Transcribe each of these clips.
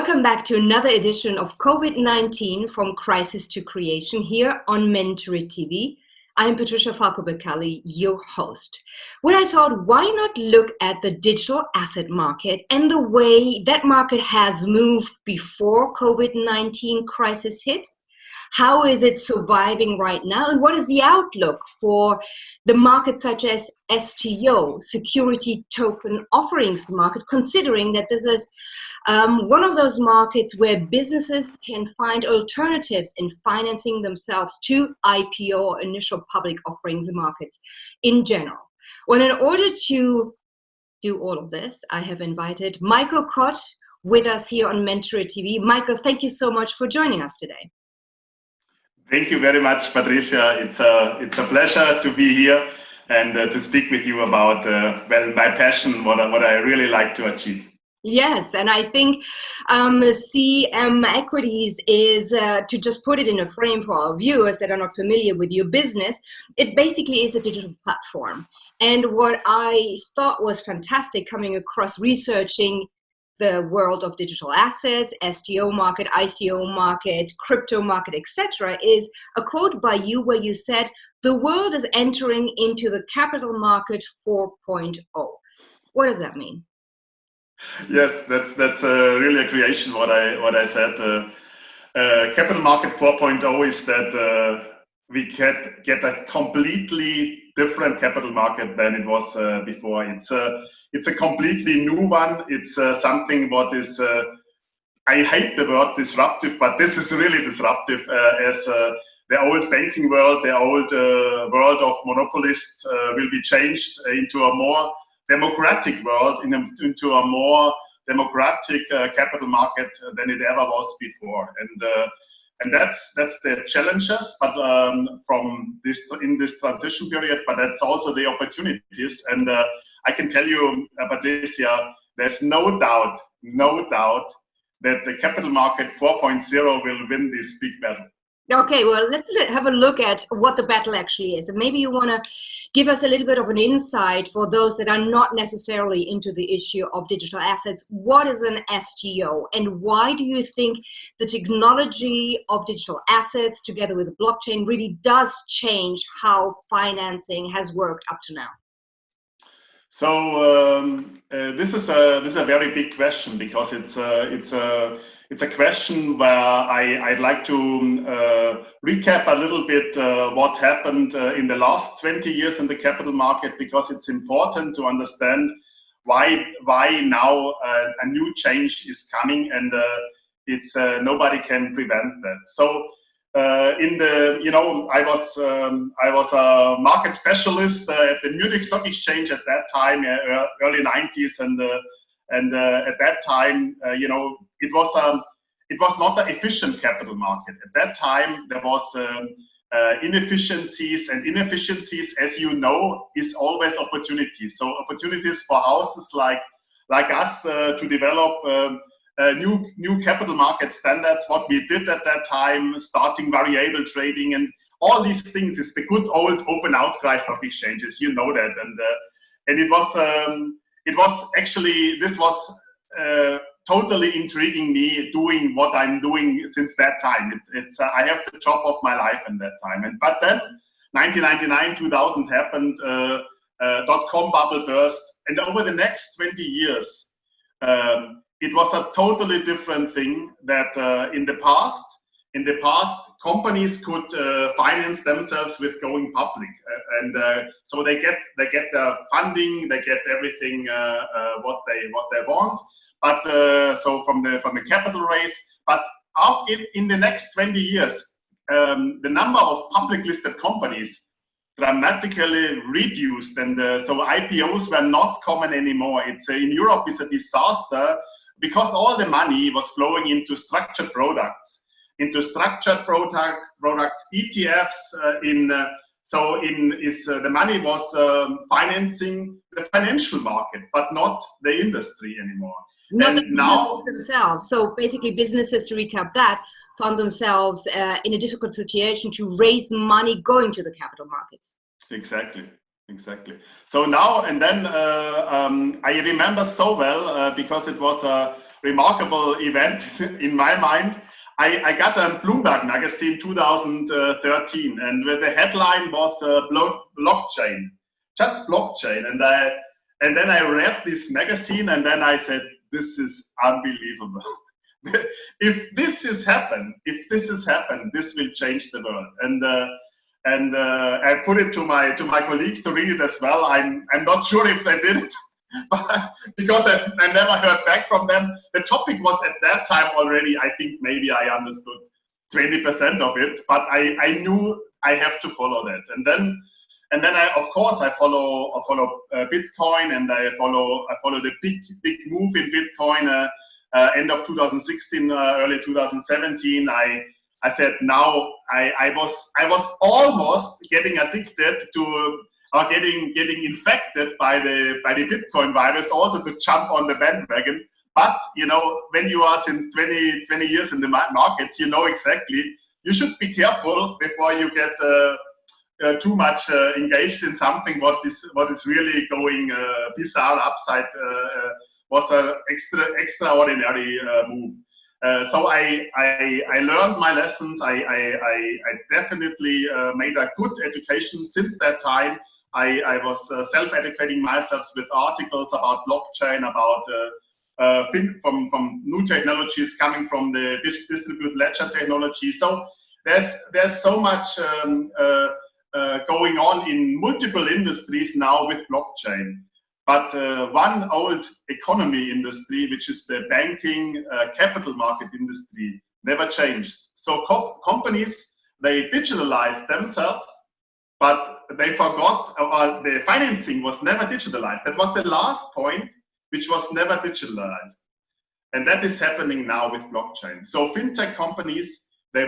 Welcome back to another edition of COVID-19 from Crisis to Creation here on Mentorit TV. I'm Patricia Falco Beccalli, your host. When I thought, why not look at the digital asset market and the way that market has moved before COVID-19 crisis hit? How is it surviving right now? And what is the outlook for the market such as STO, security token offerings market, considering that this is one of those markets where businesses can find alternatives in financing themselves to IPO or initial public offerings markets in general. Well, in order to do all of this, I have invited Michael Kott with us here on Mentorit TV. Michael, thank you so much for joining us today. Thank you very much, Patricia. It's a pleasure to be here and to speak with you about my passion, what I really like to achieve. Yes, and I think CM Equities is, to just put it in a frame for our viewers that are not familiar with your business, it basically is a digital platform. And what I thought was fantastic coming across researching the world of digital assets, STO market, ICO market, crypto market, etc., is a quote by you where you said, "The world is entering into the capital market 4.0. What does that mean? Yes, that's really a creation. What I said. Capital market 4.0 is that we get a completely different capital market than it was before. It's a completely new one. It's something what is, I hate the word disruptive, but this is really disruptive as the old banking world, the old world of monopolists will be changed into a more democratic world, into a more democratic capital market than it ever was before. And that's the challenges, but in this transition period, but that's also the opportunities. And I can tell you, Patricia, there's no doubt that the capital market 4.0 will win this big battle. Okay, well, let's have a look at what the battle actually is. And maybe you want to give us a little bit of an insight for those that are not necessarily into the issue of digital assets. What is an STO and why do you think the technology of digital assets together with the blockchain really does change how financing has worked up to now? So this is a very big question because it's a question where I'd like to recap a little bit what happened in the last 20 years in the capital market, because it's important to understand why now a new change is coming, and it's nobody can prevent that. So I was a market specialist at the Munich Stock Exchange at that time, early 90s, and at that time, it was not an efficient capital market. At that time, there was inefficiencies, and inefficiencies, as you know, is always opportunities. So opportunities for houses like us to develop new capital market standards. What we did at that time, starting variable trading and all these things, is the good old open outcry stock exchanges. You know that, and it was actually, this was totally intriguing me doing what I'm doing since that time. I have the job of my life in that time. But then 1999, 2000 happened, dot-com bubble burst, and over the next 20 years, it was a totally different thing. That in the past, companies could finance themselves with going public, so they get the funding, they get everything what they want. But so from the capital raise, but in the next 20 years, the number of public listed companies dramatically reduced, and so IPOs were not common anymore. In Europe, it's a disaster because all the money was flowing into structured products, ETFs. The money was financing the financial market, but not the industry anymore. Not the businesses themselves. So basically businesses, to recap that, found themselves in a difficult situation to raise money going to the capital markets. Exactly. So now and then, I remember so well because it was remarkable event in my mind. I got a Bloomberg magazine 2013, and the headline was blockchain, just blockchain. And then I read this magazine, and then I said, this is unbelievable. If this has happened, this will change the world. And I put it to my colleagues to read it as well. I'm not sure if they did it. Because I never heard back from them. The topic was at that time already, I think maybe I understood 20% of it, but I knew I have to follow that. And then I, of course, I follow Bitcoin, and I follow the big move in Bitcoin. End of 2016, early 2017. I said now I was almost getting addicted to. Are getting infected by the Bitcoin virus, also to jump on the bandwagon. But you know, when you are since 20 years in the markets, you know exactly you should be careful before you get too much engaged in something what is really going bizarre upside. Was an extraordinary move. So I learned my lessons. I definitely made a good education since that time. I was self-educating myself with articles about blockchain, about from new technologies coming from the distributed ledger technology. So there's so much going on in multiple industries now with blockchain. But one old economy industry, which is the banking capital market industry, never changed. So companies, they digitalized themselves, but they forgot, or the financing was never digitalized. That was the last point, which was never digitalized. And that is happening now with blockchain. So fintech companies, they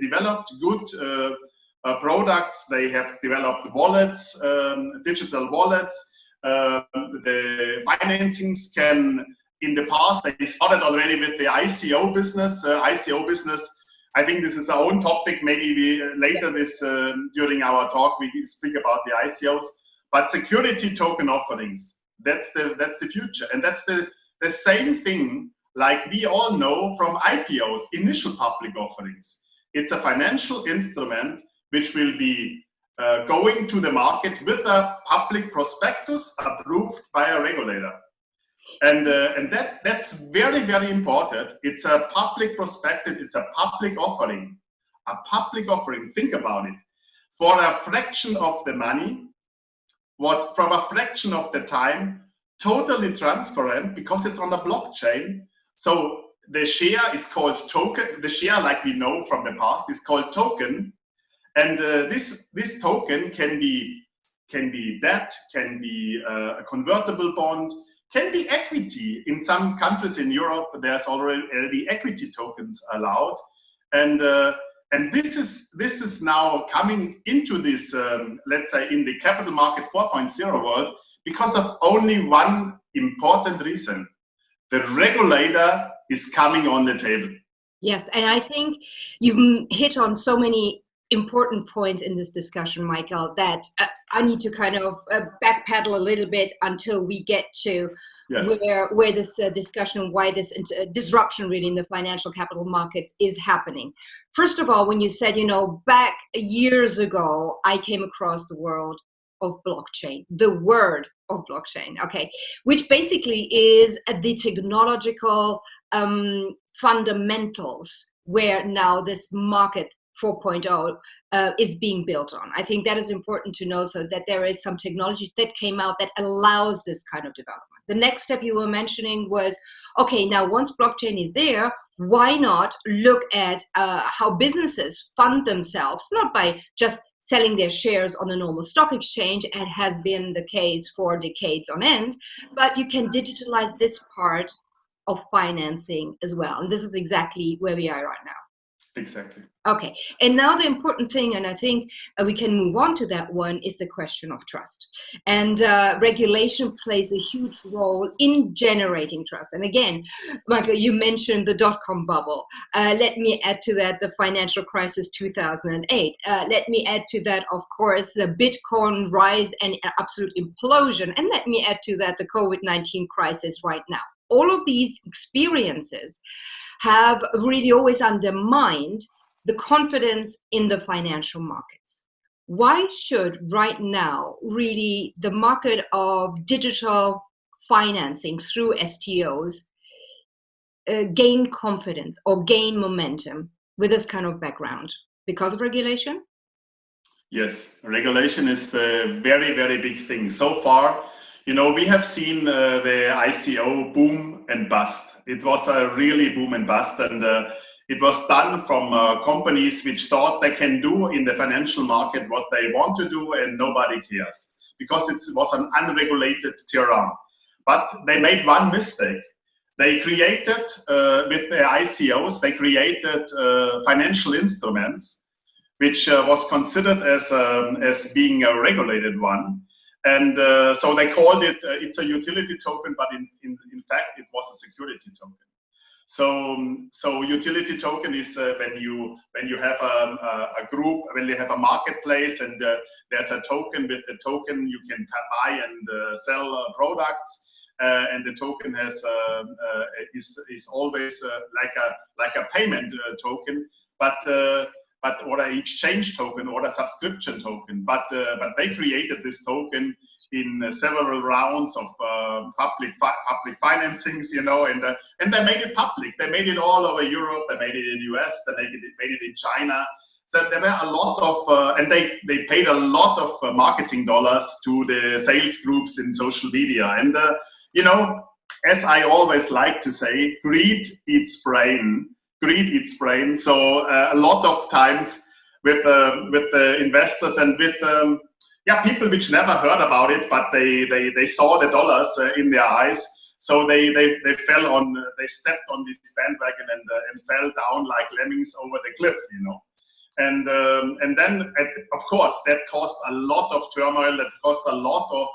developed good products. They have developed wallets, digital wallets. The financings can, in the past, they started already with the ICO business. I think this is our own topic. Maybe we later this during our talk we speak about the ICOs. But security token offerings, that's the future, and that's the same thing like we all know from IPOs, initial public offerings. It's a financial instrument which will be going to the market with a public prospectus approved by a regulator. And that's very, very important. It's a public prospectus, it's a public offering. A public offering, think about it. For a fraction of the money, from a fraction of the time, totally transparent because it's on a blockchain. So the share is called token. The share, like we know from the past, is called token. And this token can be debt, can be a convertible bond, can be equity. In some countries in Europe, there's already equity tokens allowed, and this is now coming into this, let's say, in the capital market 4.0 world because of only one important reason: the regulator is coming on the table. Yes, and I think you've hit on so many important points in this discussion, Michael, that I need to kind of backpedal a little bit until we get to where this discussion, why this disruption really in the financial capital markets is happening. First of all, when you said, back years ago, I came across the world of blockchain, the word of blockchain, okay, which basically is the technological fundamentals where now this market 4.0 is being built on. I think that is important to know, so that there is some technology that came out that allows this kind of development. The next step you were mentioning was, okay, now once blockchain is there, why not look at how businesses fund themselves, not by just selling their shares on the normal stock exchange, and has been the case for decades on end, but you can digitalize this part of financing as well. And this is exactly where we are right now. Exactly. Okay, and now the important thing, and I think we can move on to that one, is the question of trust. And regulation plays a huge role in generating trust. And again, Michael, you mentioned the dot-com bubble. Let me add to that the financial crisis 2008. Let me add to that, of course, the Bitcoin rise and absolute implosion. And let me add to that the COVID-19 crisis right now. all of these experiences have really always undermined the confidence in the financial markets. Why should right now really the market of digital financing through STOs gain confidence or gain momentum with this kind of background? Because of regulation? Yes, regulation is the very, very big thing. So far, we have seen the ICO boom and bust. It was a really boom and bust, and it was done from companies which thought they can do in the financial market what they want to do, and nobody cares because it was an unregulated terrain. But they made one mistake. They created, with the ICOs, they created financial instruments which was considered as being a regulated one. And so they called it, it's a utility token, but in fact, it was a security token. So utility token is when you have a group, when you have a marketplace, and there's a token. With the token, you can buy and sell products. And the token has is always like a payment token, but or an exchange token or a subscription token. But they created this token in several rounds of public financings, and they made it public. They made it all over Europe. They made it in the US. They made it in China. So there were a lot of, and they paid a lot of marketing dollars to the sales groups in social media. And as I always like to say, greed eats brain. So a lot of times with the investors and with people which never heard about it, but they saw the dollars in their eyes. So they stepped on this bandwagon and fell down like lemmings over the cliff, And then of course that caused a lot of turmoil. That caused a lot of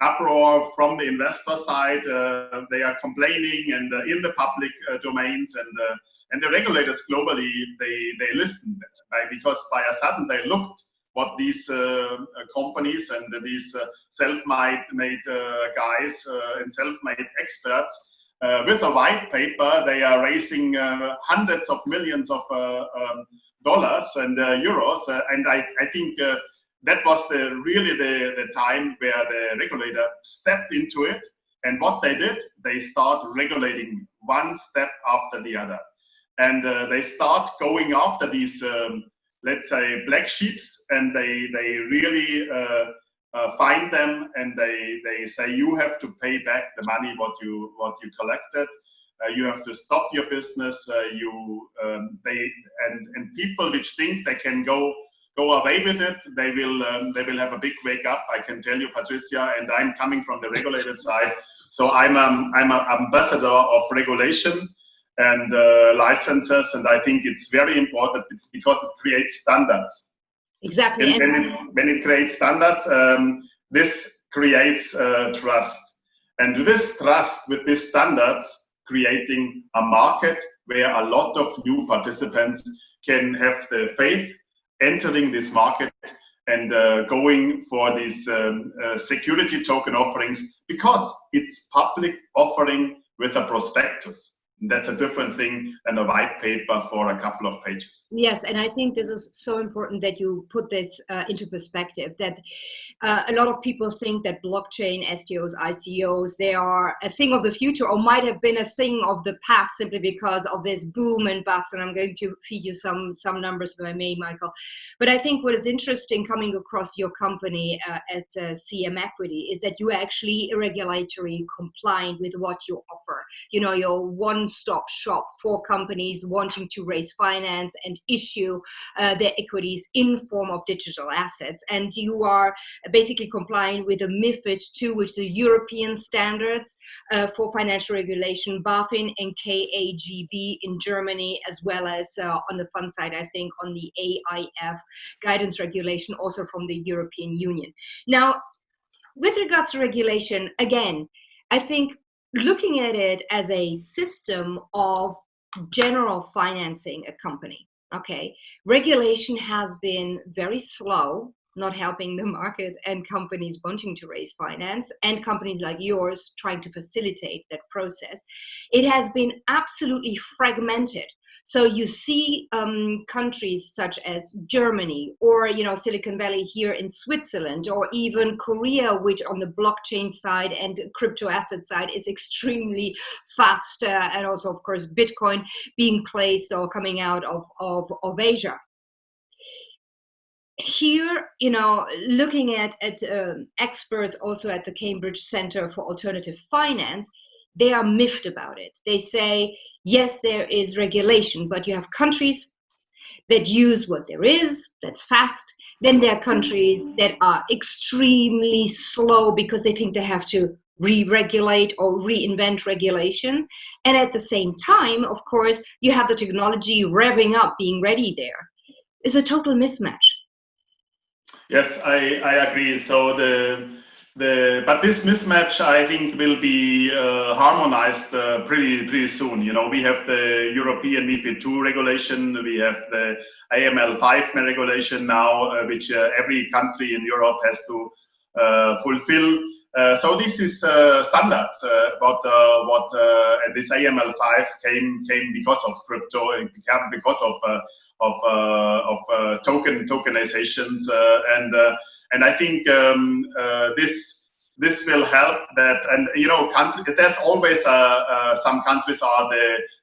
uproar from the investor side. They are complaining and in the public domains, and the regulators globally they listened, because by a sudden they looked what these companies and these self-made guys and self-made experts with a white paper, they are raising hundreds of millions of dollars and euros, and I think that was really the time where the regulator stepped into it. And what they did, they start regulating one step after the other. And they start going after these, let's say, black sheeps, and they really find them, and they say, you have to pay back the money what you collected. You have to stop your business. And people which think they can go away with it, they will have a big wake up. I can tell you, Patricia, and I'm coming from the regulated side, so I'm an ambassador of regulation and licenses, and I think it's very important because it creates standards. Exactly. And when it creates standards, this creates trust, and this trust with these standards creating a market where a lot of new participants can have the faith entering this market and going for these security token offerings, because it's public offering with a prospectus. That's a different thing than a white paper for a couple of pages. Yes, and I think this is so important that you put this into perspective, that a lot of people think that blockchain, STOs, ICOs, they are a thing of the future, or might have been a thing of the past simply because of this boom and bust. And I'm going to feed you some numbers if I may, Michael. But I think what is interesting coming across your company at CM Equity is that you are actually regulatory compliant with what you offer. Your one-stop shop for companies wanting to raise finance and issue their equities in form of digital assets. And you are basically complying with the MiFID II, which is the European standards for financial regulation, BaFin and KAGB in Germany, as well as on the fund side, I think, on the AIF guidance regulation, also from the European Union. Now, with regards to regulation, again, I think looking at it as a system of general financing a company, okay, regulation has been very slow not helping the market and companies wanting to raise finance and companies like yours trying to facilitate that process. It has been absolutely fragmented. So you see countries such as Germany or, Silicon Valley here in Switzerland, or even Korea, which on the blockchain side and crypto asset side is extremely fast, and also, of course, Bitcoin being placed or coming out of Asia. Here, looking at experts also at the Cambridge Center for Alternative Finance, they are miffed about it. They say, yes, there is regulation, but you have countries that use what there is, that's fast. Then there are countries that are extremely slow because they think they have to re-regulate or reinvent regulation. And at the same time, of course, you have the technology revving up, being ready there. It's a total mismatch. Yes, I agree. So but this mismatch, I think, will be harmonized pretty soon. We have the European MiFID II regulation, we have the AML5 regulation now, which every country in Europe has to fulfill. So this is standards. What this AML5 came because of crypto, it became because of tokenizations, and I think this will help that. And there's always some countries are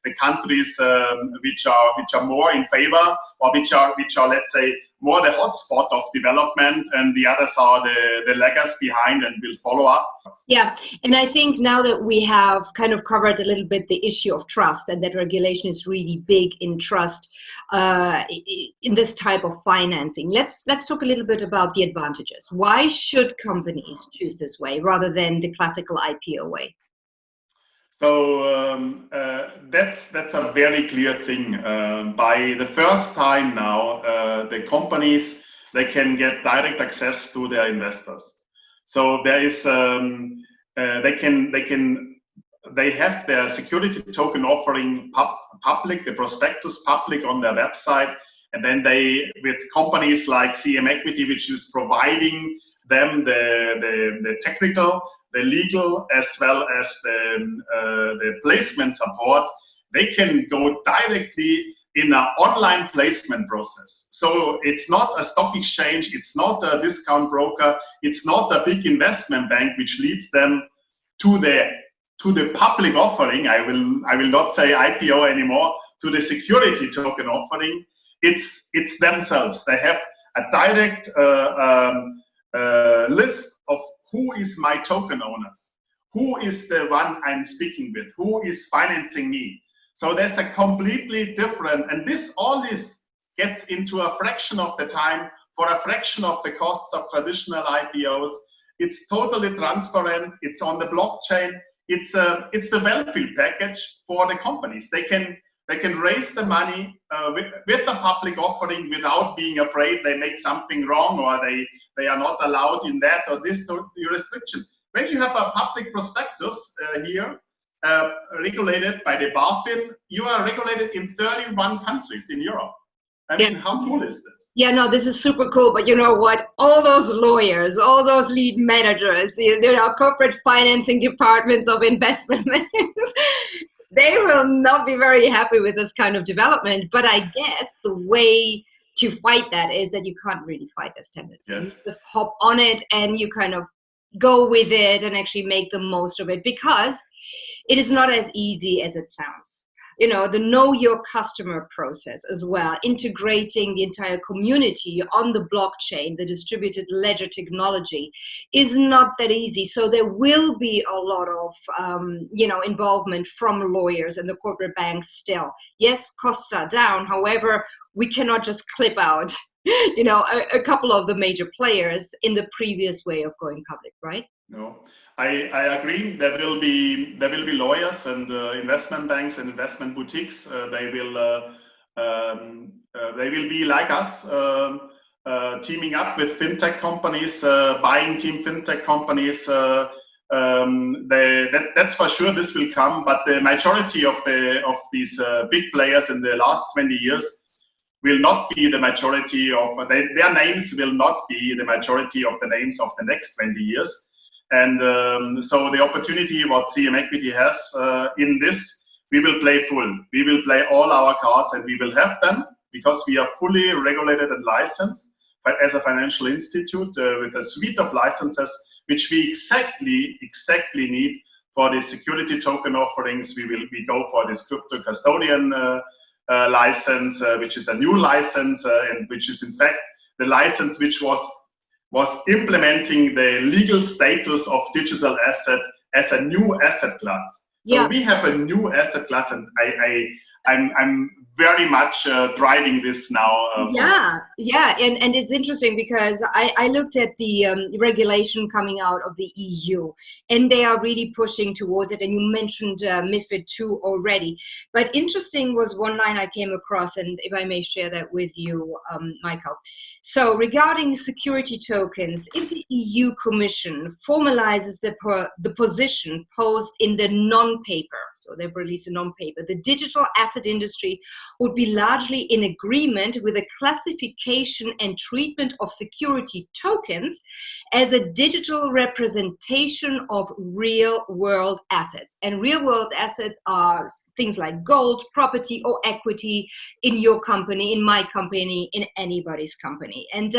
the countries which are more in favor, or which are let's say more the hotspot of development, and the others are the laggers behind and will follow up. Yeah, and I think now that we have kind of covered a little bit the issue of trust, and that regulation is really big in trust in this type of financing, let's talk a little bit about the advantages. Why should companies choose this way rather than the classical IPO way? So that's a very clear thing. By the first time now, the companies, they can get direct access to their investors. So there is they have their security token offering public, the prospectus public on their website, and then with companies like CM Equity, which is providing them the technical, the legal, as well as the placement support, they can go directly in an online placement process. So it's not a stock exchange, it's not a discount broker, it's not a big investment bank which leads them to the public offering. I will not say IPO anymore, to the security token offering. It's themselves. They have a direct list of who is my token owners, who is the one I'm speaking with, who is financing me. So there's a completely different, and all this gets into a fraction of the time for a fraction of the costs of traditional IPOs. It's totally transparent. It's on the blockchain. It's the well-filled package for the companies. They can raise the money with the public offering without being afraid they make something wrong, or they are not allowed in that or this jurisdiction. When you have a public prospectus here, regulated by the BaFin, you are regulated in 31 countries in Europe. I mean, how cool is this? Yeah, no, this is super cool. But you know what? All those lawyers, all those lead managers, corporate financing departments of investment banks, they will not be very happy with this kind of development. But I guess the way to fight that is that you can't really fight this tendency. Yes. You just hop on it and you kind of go with it and actually make the most of it, because it is not as easy as it sounds. The know your customer process as well, integrating the entire community on the blockchain, the distributed ledger technology, is not that easy. So there will be a lot of, involvement from lawyers and the corporate banks still. Yes, costs are down. However, we cannot just clip out, a couple of the major players in the previous way of going public, right? No. I agree. There will be lawyers and investment banks and investment boutiques. They will be like us, teaming up with fintech companies, buying team fintech companies. That's for sure. This will come. But the majority of these big players in the last 20 years, will not be the majority of their names will not be the majority of the names of the next 20 years. And so the opportunity what CM Equity has in this, we will play full. We will play all our cards, and we will have them because we are fully regulated and licensed as a financial institute with a suite of licenses which we exactly need for the security token offerings. We go for this crypto custodian license, which is a new license, and which is in fact the license which was implementing the legal status of digital asset as a new asset class. So we have a new asset class, and I'm very much driving this now. And it's interesting because I looked at the regulation coming out of the EU, and they are really pushing towards it. And you mentioned MiFID II already. But interesting was one line I came across, and if I may share that with you, Michael. So regarding security tokens, if the EU Commission formalizes the position posed in the non-paper, so they've released a non-paper, the digital asset industry would be largely in agreement with the classification and treatment of security tokens as a digital representation of real-world assets. And real-world assets are things like gold, property, or equity in your company, in my company, in anybody's company. And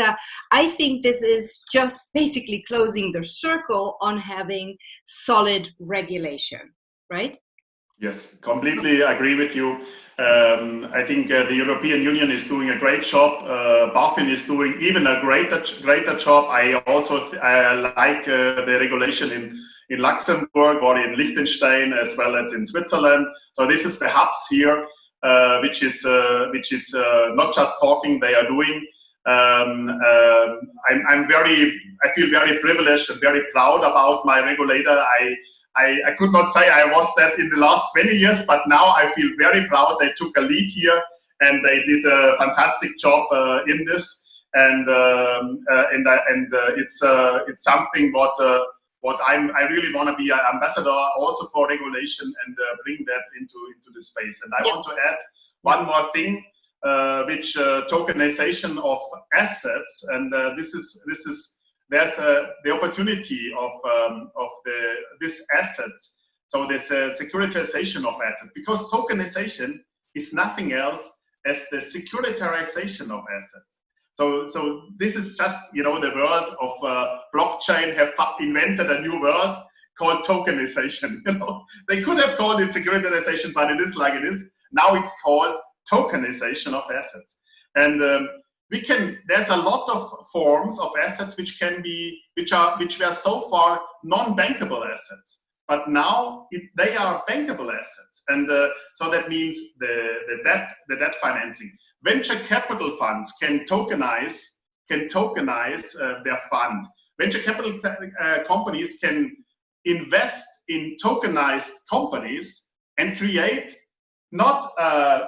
I think this is just basically closing the circle on having solid regulation, right? Yes, completely agree with you. I think the European Union is doing a great job. BaFin is doing even a greater job. I also like the regulation in Luxembourg or in Liechtenstein as well as in Switzerland. So this is the hubs here, which is not just talking; they are doing. I feel very privileged and very proud about my regulator. I could not say I was that in the last 20 years, but now I feel very proud. They took a lead here, and they did a fantastic job in this. And it's something what I really want to be an ambassador also for regulation and bring that into the space. And I want to add one more thing, which tokenization of assets, and there's the opportunity of these assets. So there's a securitization of assets, because tokenization is nothing else as the securitization of assets. So this is just, the world of blockchain have invented a new world called tokenization. They could have called it securitization, but it is like it is. Now it's called tokenization of assets. And there's a lot of forms of assets which were so far non-bankable assets, but now they are bankable assets, and so that means the debt financing. Venture capital funds can tokenize their fund. Venture capital companies can invest in tokenized companies and create not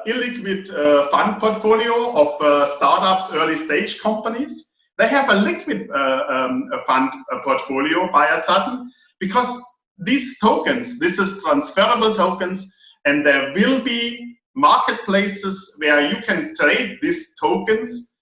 illiquid fund portfolio of startups, early stage companies. They have a liquid fund portfolio by a sudden, because these tokens, this is transferable tokens, and there will be marketplaces where you can trade these tokens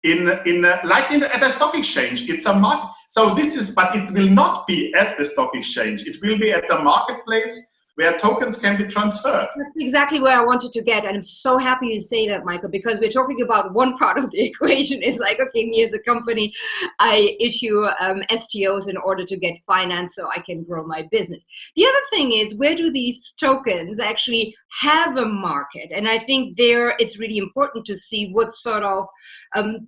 at a stock exchange. It's a market. So but it will not be at the stock exchange. It will be at the marketplace where tokens can be transferred. That's exactly where I wanted to get. And I'm so happy you say that, Michael, because we're talking about one part of the equation. It's like, okay, me as a company, I issue STOs in order to get finance so I can grow my business. The other thing is, where do these tokens actually have a market? And I think it's really important to see what sort of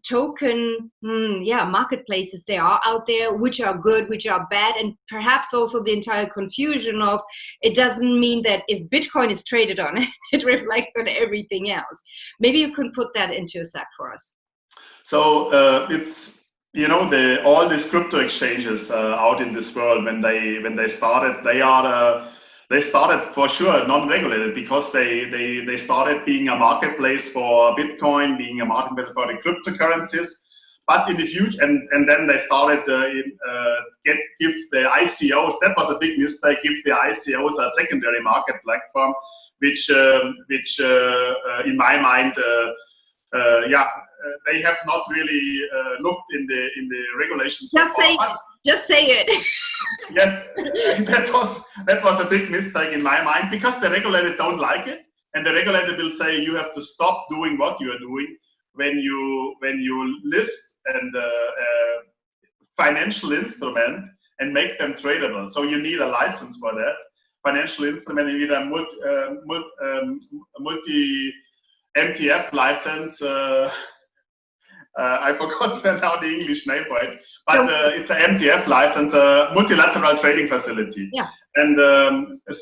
token marketplaces there are out there, which are good, which are bad, and perhaps also the entire confusion of it doesn't mean that if Bitcoin is traded on it reflects on everything else. Maybe you can put that into a sec for us. So it's all these crypto exchanges out in this world, when they started, they started for sure non-regulated, because they started being a marketplace for Bitcoin, being a marketplace for the cryptocurrencies. But in the future, and then they started give the ICOs. That was a big mistake. Give the ICOs a secondary market platform, which in my mind they have not really looked in the regulations. Just say it. Yes, that was a big mistake in my mind, because the regulator don't like it, and the regulator will say you have to stop doing what you are doing when you list and financial instrument and make them tradable. So you need a license for that financial instrument. You need a multi MTF license. I forgot now the English name for it, but it's an MTF license, a multilateral trading facility. Yeah. And but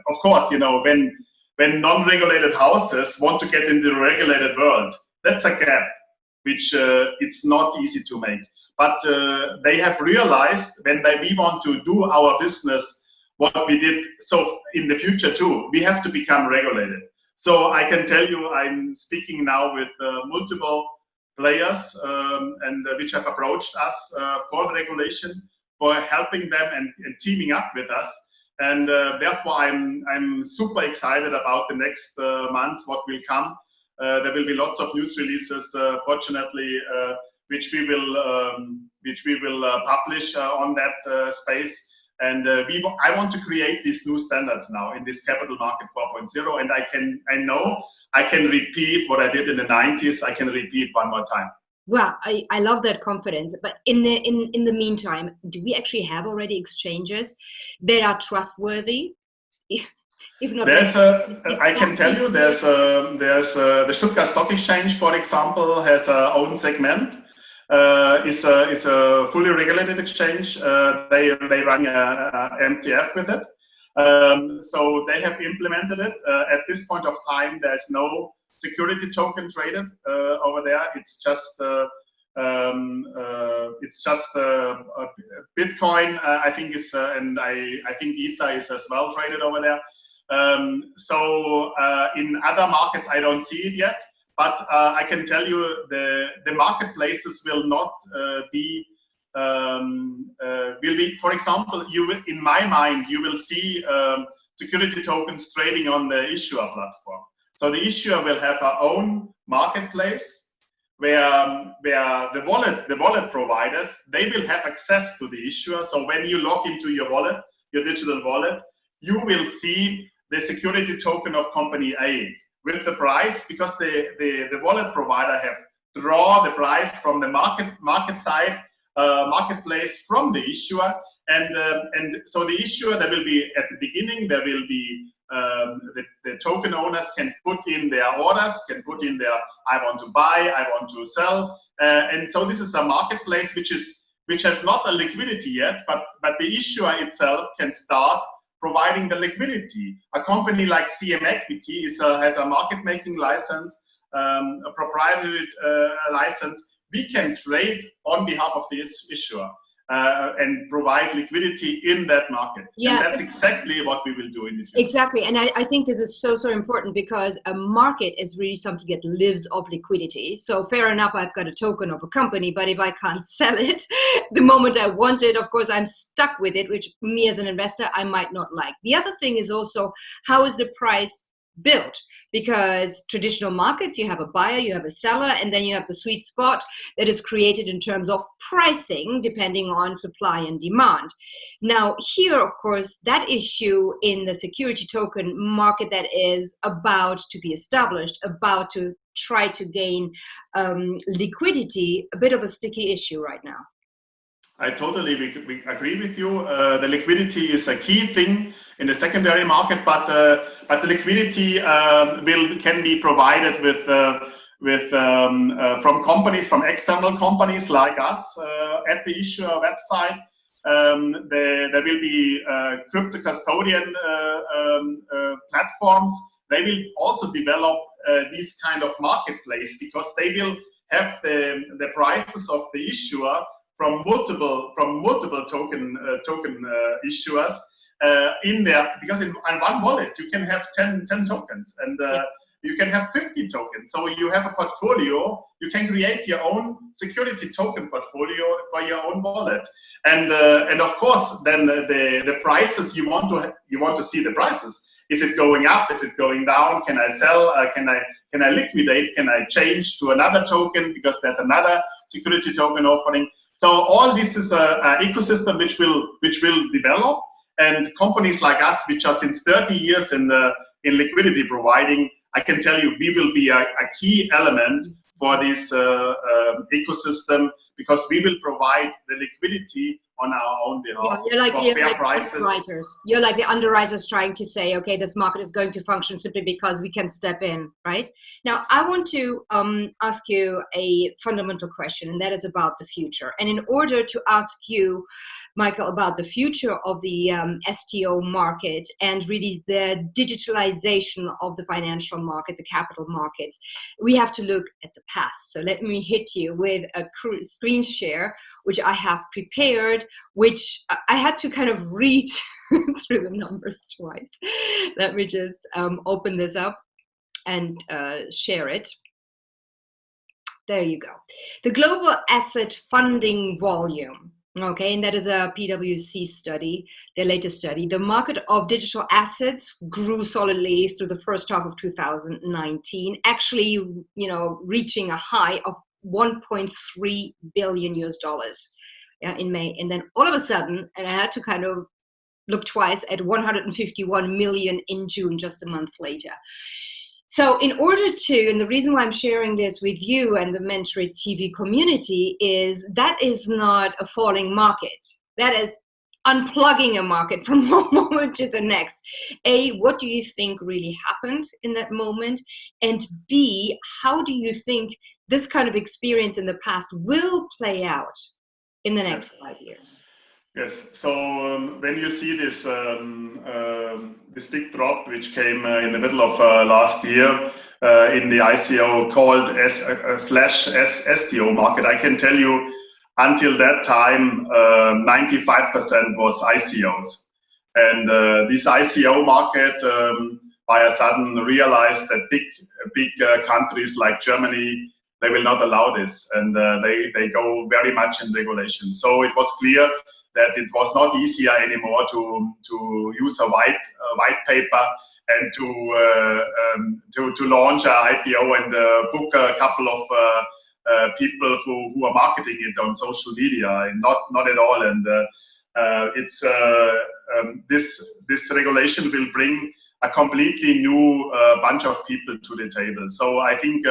of course, you know, when non-regulated houses want to get into the regulated world, that's a gap which it's not easy to make. But they have realized when we want to do our business, what we did, so in the future too, we have to become regulated. So I can tell you, I'm speaking now with multiple players and which have approached us for the regulation, for helping them and teaming up with us. And therefore, I'm super excited about the next months, what will come. There will be lots of news releases, fortunately, which we will publish on that space. And I want to create these new standards now in this capital market 4.0, and I know I can repeat what I did in the 90s. I can repeat one more time. Well, I love that confidence. But in the meantime, do we actually have already exchanges that are trustworthy? If not, I can tell you, there's the Stuttgart Stock Exchange, for example, has a own segment. Is a fully regulated exchange. They run a MTF with it. So they have implemented it. At this point of time, there's no security token traded over there. It's just Bitcoin. I think is and I think Ether is as well traded over there. So in other markets, I don't see it yet. But I can tell you the marketplaces will not be, for example, in my mind, you will see security tokens trading on the issuer platform. So the issuer will have our own marketplace where the wallet providers, they will have access to the issuer. So when you log into your wallet, your digital wallet, you will see the security token of company A with the price, because the wallet provider have draw the price from the market side marketplace from the issuer, and so the issuer, there will be at the beginning, there will be the token owners can put in their orders, can put in their I want to buy, I want to sell, and so this is a marketplace which has not a liquidity yet, but the issuer itself can start providing the liquidity. A company like CM Equity has a market-making license, a proprietary license. We can trade on behalf of this issuer and provide liquidity in that market. Yeah, and that's exactly what we will do in the future. Exactly, and I think this is so important, because a market is really something that lives off liquidity. So fair enough, I've got a token of a company, but if I can't sell it the moment I want it, of course I'm stuck with it, which me as an investor, I might not like. The other thing is also, how is the price built? Because traditional markets, you have a buyer, you have a seller, and then you have the sweet spot that is created in terms of pricing depending on supply and demand. Now here, of course, that issue in the security token market that is about to be established, about to try to gain liquidity, a bit of a sticky issue right now. I totally agree with you. The liquidity is a key thing in the secondary market, but the liquidity can be provided from companies, from external companies like us at the issuer website. There will be crypto custodian platforms. They will also develop these kind of marketplace, because they will have the prices of the issuer from multiple token issuers in there, because in one wallet you can have 10 tokens, and you can have 50 tokens. So you have a portfolio. You can create your own security token portfolio for your own wallet, and of course then the prices you want to see the prices Is it going up? Is it going down? Can I sell? Can I liquidate? Can I change to another token because there's another security token offering? So all this is an ecosystem which will develop, and companies like us, which are since 30 years in liquidity providing, I can tell you we will be a key element for this ecosystem, because we will provide the liquidity on our own behalf. Yeah, you're like underwriters. You're like the underwriters trying to say, okay, this market is going to function simply because we can step in, right? Now, I want to ask you a fundamental question, and that is about the future. And in order to ask you, Michael, about the future of the STO market and really the digitalization of the financial market, the capital markets, we have to look at the past. So let me hit you with a screen share, which I have prepared, which I had to kind of read through the numbers twice. Let me just open this up and share it. There you go. The global asset funding volume. Okay, and that is a PwC study, their latest study. The market of digital assets grew solidly through the first half of 2019, actually, reaching a high of $1.3 billion in May. And then all of a sudden, and I had to kind of look twice at 151 million in June, just a month later. So in order to, and the reason why I'm sharing this with you and the Mentoring TV community is that is not a falling market. That is unplugging a market from one moment to the next. A, what do you think really happened in that moment? And B, how do you think this kind of experience in the past will play out in the next 5 years? Yes. So when you see this this big drop, which came in the middle of last year in the ICO called STO market, I can tell you until that time 95% was ICOs, and this ICO market by a sudden realized that big countries like Germany, they will not allow this, and they go very much in regulation. So it was clear that it was not easier anymore to use a white paper and to launch an IPO and book a couple of people who are marketing it on social media, and not at all. And this regulation will bring a completely new bunch of people to the table. So I think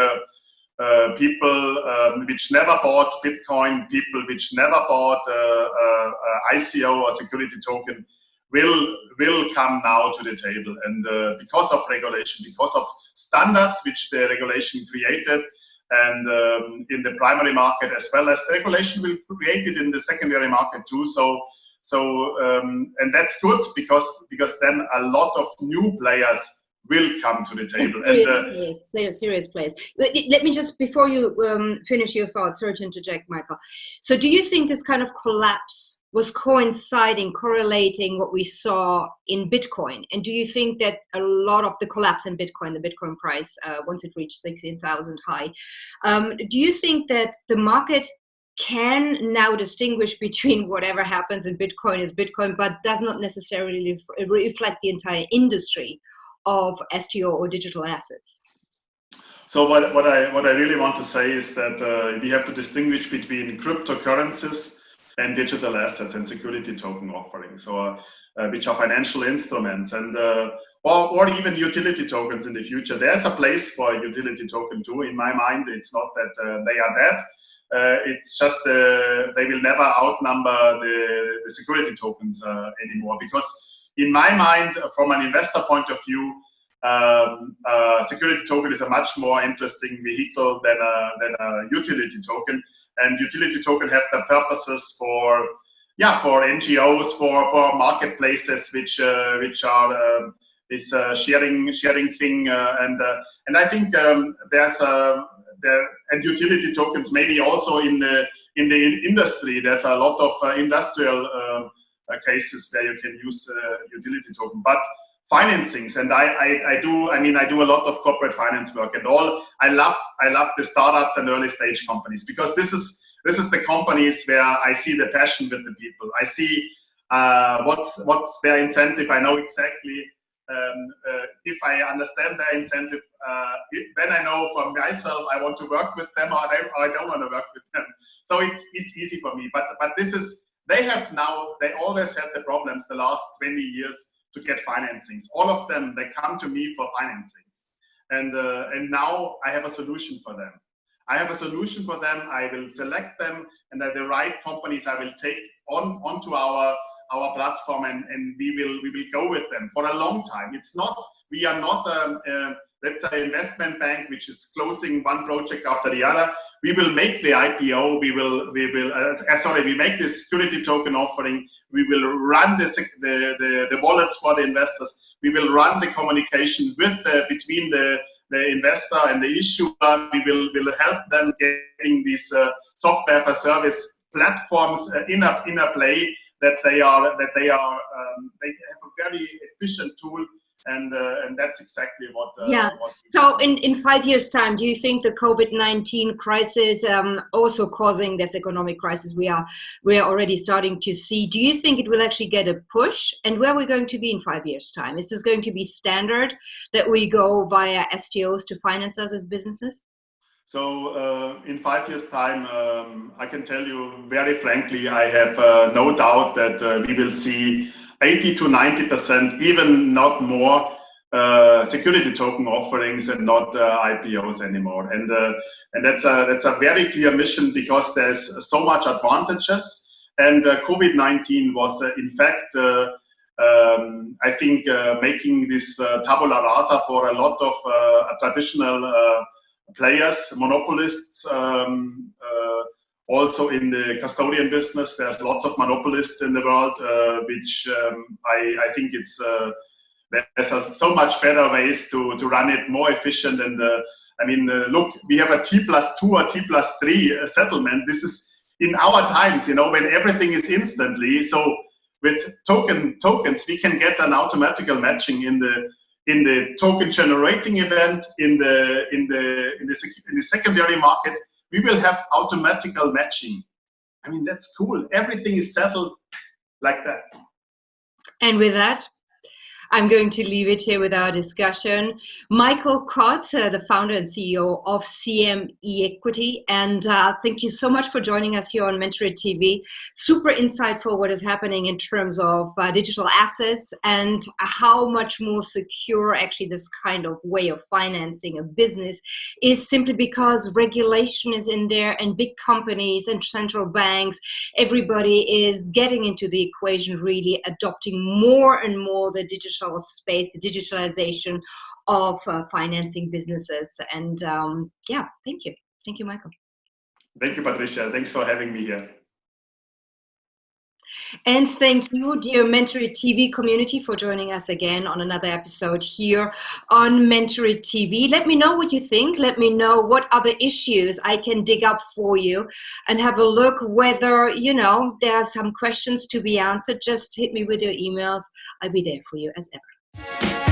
people which never bought Bitcoin, people which never bought ICO or security token will come now to the table. And because of regulation, because of standards which the regulation created, and in the primary market, as well as the regulation will create it in the secondary market too. So and that's good because then a lot of new players will come to the table. Serious players. Let me just, before you finish your thought, sorry to interject, Michael. So do you think this kind of collapse was correlating what we saw in Bitcoin? And do you think that a lot of the collapse in Bitcoin, the Bitcoin price, once it reached 16,000 high, do you think that the market can now distinguish between whatever happens in Bitcoin is Bitcoin, but does not necessarily reflect the entire industry of STO or digital assets? So what I really want to say is that we have to distinguish between cryptocurrencies and digital assets and security token offerings, so which are financial instruments, and or even utility tokens in the future. There's a place for a utility token too. In my mind, it's not that they are dead. It's just they will never outnumber the security tokens anymore, because in my mind, from an investor point of view, security token is a much more interesting vehicle than a utility token. And utility token have the purposes for NGOs, for marketplaces, which are this sharing thing, and I think there's and utility tokens maybe also in the industry. There's a lot of industrial cases where you can use utility token, but financings, and I do a lot of corporate finance work and all. I love the startups and early stage companies, because this is the companies where I see the passion with the people. I see what's their incentive. I know exactly if I understand their incentive, then I know for myself I want to work with them or I don't want to work with them. So it's easy for me. But this is, they always had the problems the last 20 years to get financings. All of them, they come to me for financings. And now I have a solution for them. I will select them, and the right companies I will take onto our platform, and we will go with them for a long time. We are not let's say investment bank which is closing one project after the other. We will make the IPO. We make the security token offering. We will run the wallets for the investors. We will run the communication between the investor and the issuer. We will help them getting these software for service platforms in a play that they have a very efficient tool. And that's exactly what. So in 5 years' time, do you think the COVID-19 crisis, also causing this economic crisis we are already starting to see, do you think it will actually get a push? And where are we going to be in 5 years' time? Is this going to be standard that we go via STOs to finance us as businesses? So in 5 years' time, I can tell you very frankly, I have no doubt that we will see 80 to 90%, even not more, security token offerings and not IPOs anymore. And that's a very clear mission, because there's so much advantages. And COVID-19 was, in fact, I think, making this tabula rasa for a lot of traditional players, monopolists. Also in the custodian business, there's lots of monopolists in the world, which I think there's so much better ways to run it more efficient. And look, we have a T+2 or T+3 settlement. This is in our times, when everything is instantly. So with tokens, we can get an automatical matching in the token generating event, in the secondary market. We will have automatical matching. That's cool. Everything is settled like that. And with that, I'm going to leave it here with our discussion. Michael Kott, the founder and CEO of CME Equity. And thank you so much for joining us here on Mentored TV. Super insightful what is happening in terms of digital assets and how much more secure actually this kind of way of financing a business is, simply because regulation is in there and big companies and central banks, everybody is getting into the equation, really adopting more and more the digital space, the digitalization of financing businesses. And thank you. Thank you, Michael. Thank you, Patricia. Thanks for having me here. And thank you, dear Mentored TV community, for joining us again on another episode here on Mentored TV. Let me know what you think. Let me know what other issues I can dig up for you, and have a look whether, there are some questions to be answered. Just hit me with your emails. I'll be there for you as ever.